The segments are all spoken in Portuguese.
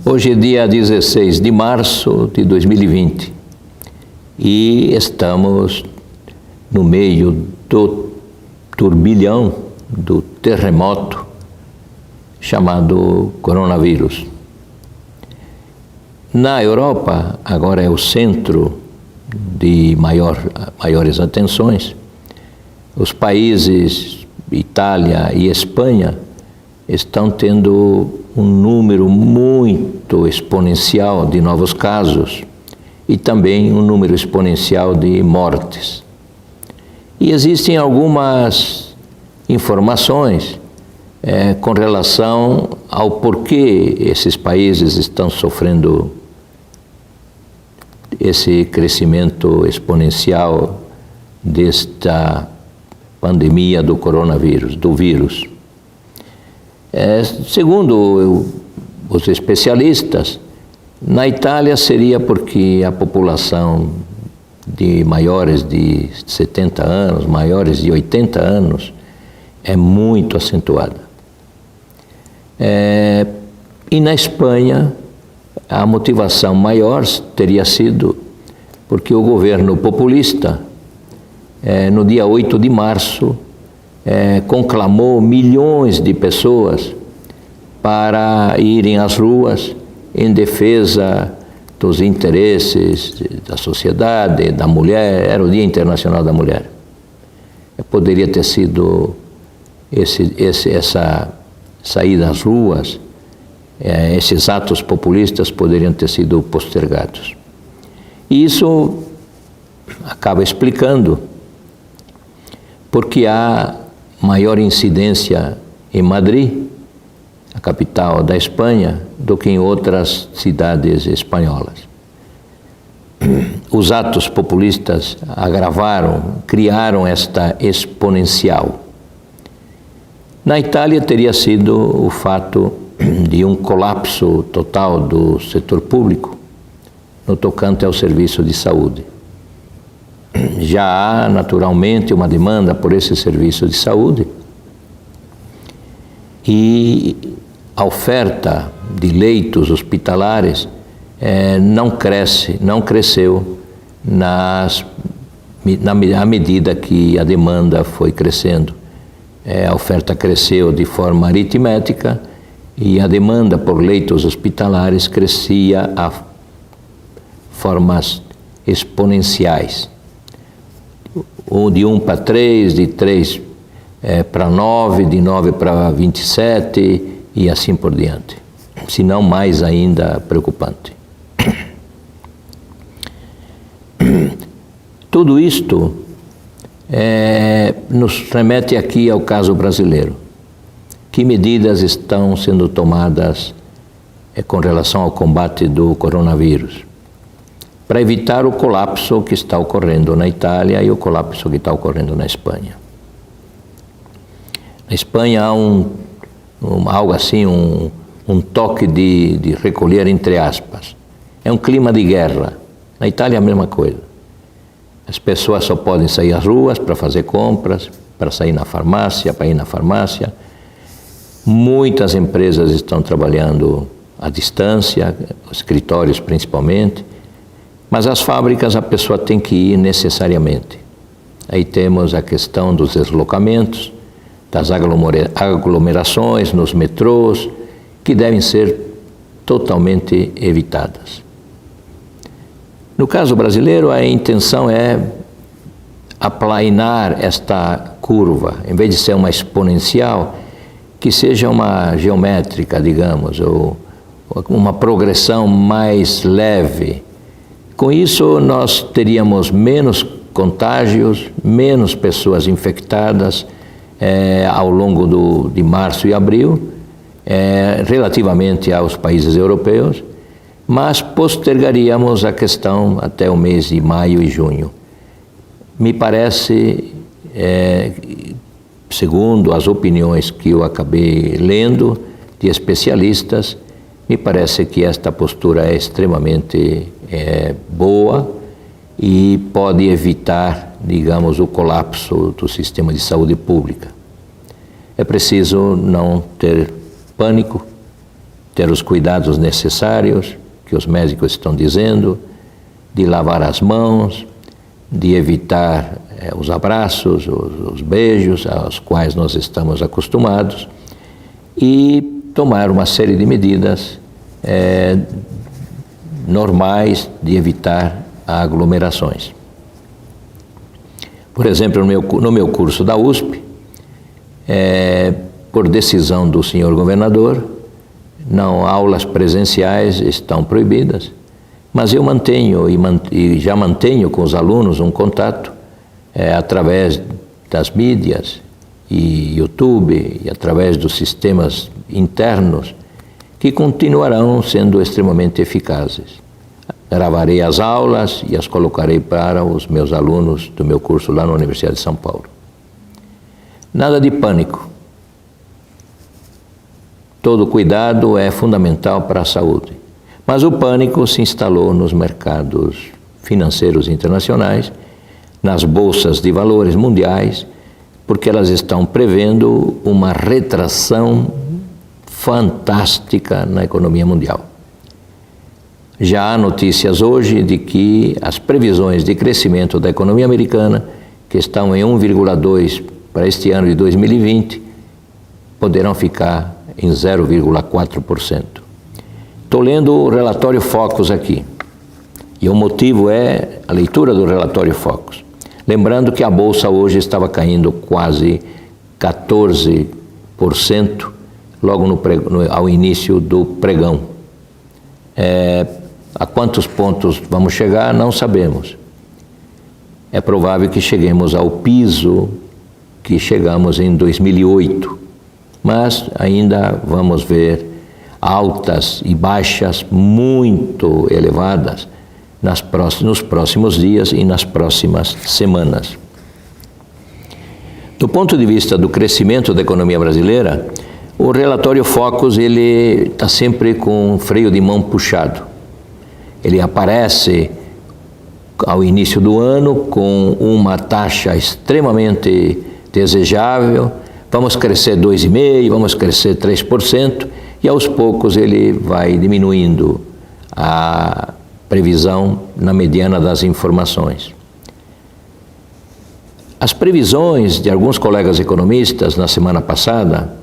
Hoje é dia 16 de março de 2020 e estamos no meio do turbilhão, do terremoto chamado coronavírus. Na Europa, agora é o centro de maiores atenções. Os países Itália e Espanha estão tendo um número muito exponencial de novos casos e também um número exponencial de mortes. E existem algumas informações com relação ao porquê esses países estão sofrendo esse crescimento exponencial desta pandemia do coronavírus, do vírus. Segundo os especialistas, na Itália seria porque a população de maiores de 70 anos, maiores de 80 anos, é muito acentuada. E na Espanha, a motivação maior teria sido porque o governo populista, no dia 8 de março, conclamou milhões de pessoas para irem às ruas em defesa dos interesses da sociedade, da mulher. Era o Dia Internacional da Mulher. Poderia ter sido essa saída às ruas, esses atos populistas poderiam ter sido postergados. E isso acaba explicando porque há maior incidência em Madrid, a capital da Espanha, do que em outras cidades espanholas. Os atos populistas criaram esta exponencial. Na Itália teria sido o fato de um colapso total do setor público no tocante ao serviço de saúde. Já há, naturalmente, uma demanda por esse serviço de saúde e a oferta de leitos hospitalares não cresceu à medida que a demanda foi crescendo. A oferta cresceu de forma aritmética e a demanda por leitos hospitalares crescia a formas exponenciais. De 1 para 3, de 3 para 9, de 9 para 27 e assim por diante. Se não mais ainda preocupante. Tudo isto nos remete aqui ao caso brasileiro. Que medidas estão sendo tomadas com relação ao combate do coronavírus? Para evitar o colapso que está ocorrendo na Itália e o colapso que está ocorrendo na Espanha. Na Espanha há algo assim, um toque de recolher entre aspas. É um clima de guerra. Na Itália é a mesma coisa. As pessoas só podem sair às ruas para fazer compras, para ir na farmácia. Muitas empresas estão trabalhando à distância, escritórios principalmente. Mas as fábricas a pessoa tem que ir necessariamente. Aí temos a questão dos deslocamentos, das aglomerações nos metrôs, que devem ser totalmente evitadas. No caso brasileiro, a intenção é aplainar esta curva, em vez de ser uma exponencial, que seja uma geométrica, digamos, ou uma progressão mais leve. Com isso, nós teríamos menos contágios, menos pessoas infectadas ao longo de março e abril, relativamente aos países europeus, mas postergaríamos a questão até o mês de maio e junho. Me parece, segundo as opiniões que eu acabei lendo de especialistas, me parece que esta postura é extremamente boa e pode evitar, digamos, o colapso do sistema de saúde pública. É preciso não ter pânico, ter os cuidados necessários que os médicos estão dizendo, de lavar as mãos, de evitar os abraços, os beijos aos quais nós estamos acostumados e tomar uma série de medidas normais de evitar aglomerações. Por exemplo, no meu curso da USP, por decisão do senhor governador, aulas presenciais estão proibidas, mas eu mantenho e já mantenho com os alunos um contato através das mídias e YouTube e através dos sistemas internos que continuarão sendo extremamente eficazes. Gravarei as aulas e as colocarei para os meus alunos do meu curso lá na Universidade de São Paulo. Nada de pânico. Todo cuidado é fundamental para a saúde. Mas o pânico se instalou nos mercados financeiros internacionais, nas bolsas de valores mundiais, porque elas estão prevendo uma retração fantástica na economia mundial. Já há notícias hoje de que as previsões de crescimento da economia americana, que estão em 1,2% para este ano de 2020, poderão ficar em 0,4%. Estou lendo o relatório Focus aqui, e o motivo é a leitura do relatório Focus. Lembrando que a Bolsa hoje estava caindo quase 14% logo ao início do pregão. A quantos pontos vamos chegar, não sabemos. É provável que cheguemos ao piso que chegamos em 2008, mas ainda vamos ver altas e baixas muito elevadas nos próximos dias e nas próximas semanas. Do ponto de vista do crescimento da economia brasileira, o relatório Focus ele está sempre com um freio de mão puxado. Ele aparece ao início do ano com uma taxa extremamente desejável, vamos crescer 2,5%, vamos crescer 3%, e aos poucos ele vai diminuindo a previsão na mediana das informações. As previsões de alguns colegas economistas na semana passada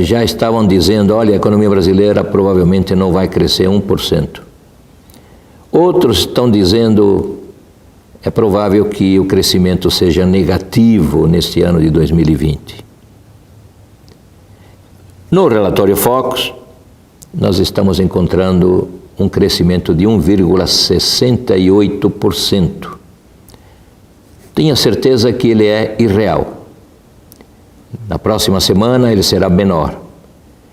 já estavam dizendo, olha, a economia brasileira provavelmente não vai crescer 1%. Outros estão dizendo, é provável que o crescimento seja negativo neste ano de 2020. No relatório Focus, nós estamos encontrando um crescimento de 1,68%. Tenha certeza que ele é irreal. Na próxima semana ele será menor.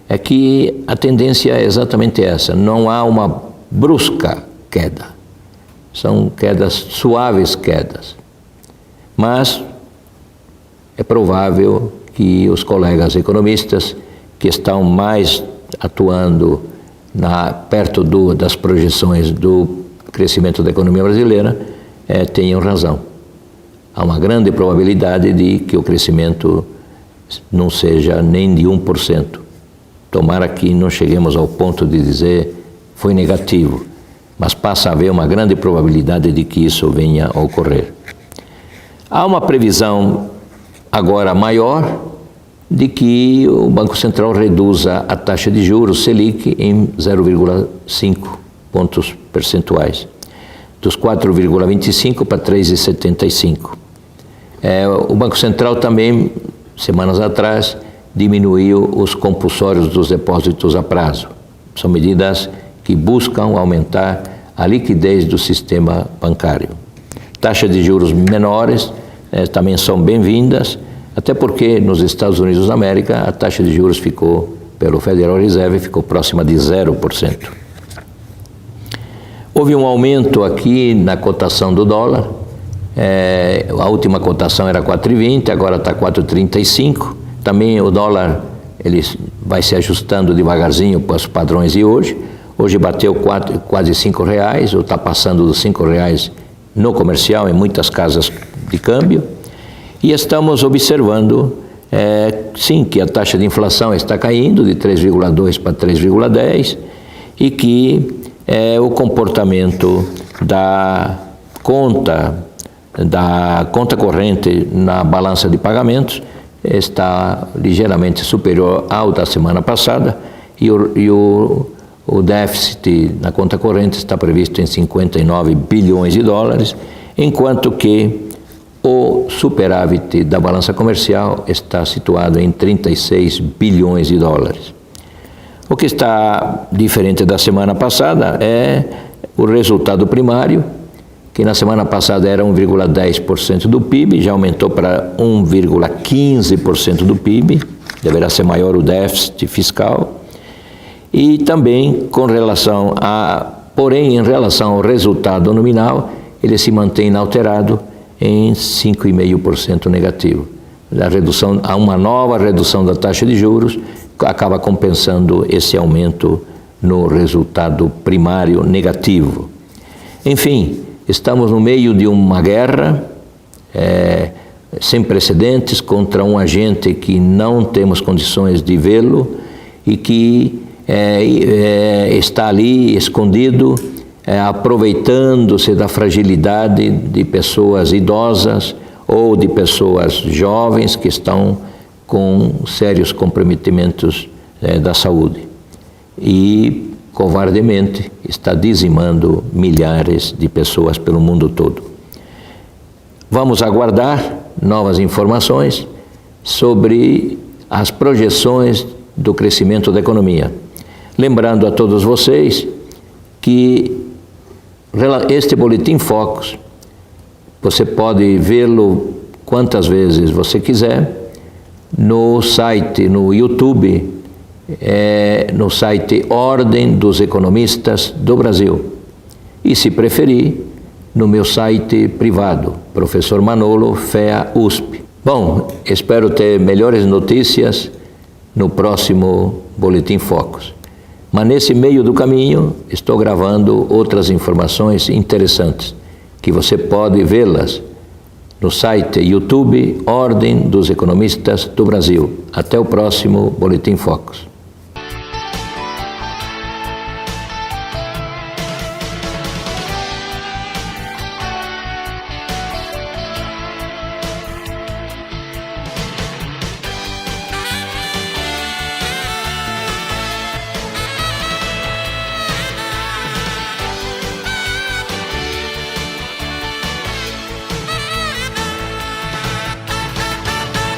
É que a tendência é exatamente essa, não há uma brusca queda. São suaves quedas. Mas é provável que os colegas economistas que estão mais atuando perto das projeções do crescimento da economia brasileira tenham razão. Há uma grande probabilidade de que o crescimento não seja nem de 1%. Tomara que não cheguemos ao ponto de dizer foi negativo, mas passa a haver uma grande probabilidade de que isso venha a ocorrer. Há uma previsão agora maior de que o Banco Central reduza a taxa de juros Selic em 0,5 pontos percentuais, dos 4,25 para 3,75. O Banco Central também, semanas atrás, diminuiu os compulsórios dos depósitos a prazo. São medidas que buscam aumentar a liquidez do sistema bancário. Taxas de juros menores também são bem-vindas, até porque nos Estados Unidos da América a taxa de juros pelo Federal Reserve, ficou próxima de 0%. Houve um aumento aqui na cotação do dólar, a última cotação era 4,20, agora está 4,35. Também o dólar ele vai se ajustando devagarzinho para os padrões de hoje. Hoje bateu quase R$5, ou está passando dos R$5 no comercial, em muitas casas de câmbio. E estamos observando sim, que a taxa de inflação está caindo de 3,2 para 3,10 e que o comportamento da conta corrente na balança de pagamentos está ligeiramente superior ao da semana passada e o déficit na conta corrente está previsto em 59 bilhões de dólares, enquanto que o superávit da balança comercial está situado em 36 bilhões de dólares. O que está diferente da semana passada é o resultado primário, que na semana passada era 1,10% do PIB, já aumentou para 1,15% do PIB, deverá ser maior o déficit fiscal. E também porém, em relação ao resultado nominal, ele se mantém inalterado em 5,5% negativo. Há uma nova redução da taxa de juros, acaba compensando esse aumento no resultado primário negativo. Enfim, estamos no meio de uma guerra sem precedentes contra um agente que não temos condições de vê-lo e que está ali escondido, aproveitando-se da fragilidade de pessoas idosas ou de pessoas jovens que estão com sérios comprometimentos da saúde. E, covardemente, está dizimando milhares de pessoas pelo mundo todo. Vamos aguardar novas informações sobre as projeções do crescimento da economia. Lembrando a todos vocês que este Boletim Focus, você pode vê-lo quantas vezes você quiser no site, no YouTube, no site Ordem dos Economistas do Brasil. E, se preferir, no meu site privado, Professor Manolo, FEA USP. Bom, espero ter melhores notícias no próximo Boletim Focus. Mas nesse meio do caminho, estou gravando outras informações interessantes, que você pode vê-las no site YouTube Ordem dos Economistas do Brasil. Até o próximo Boletim Focus.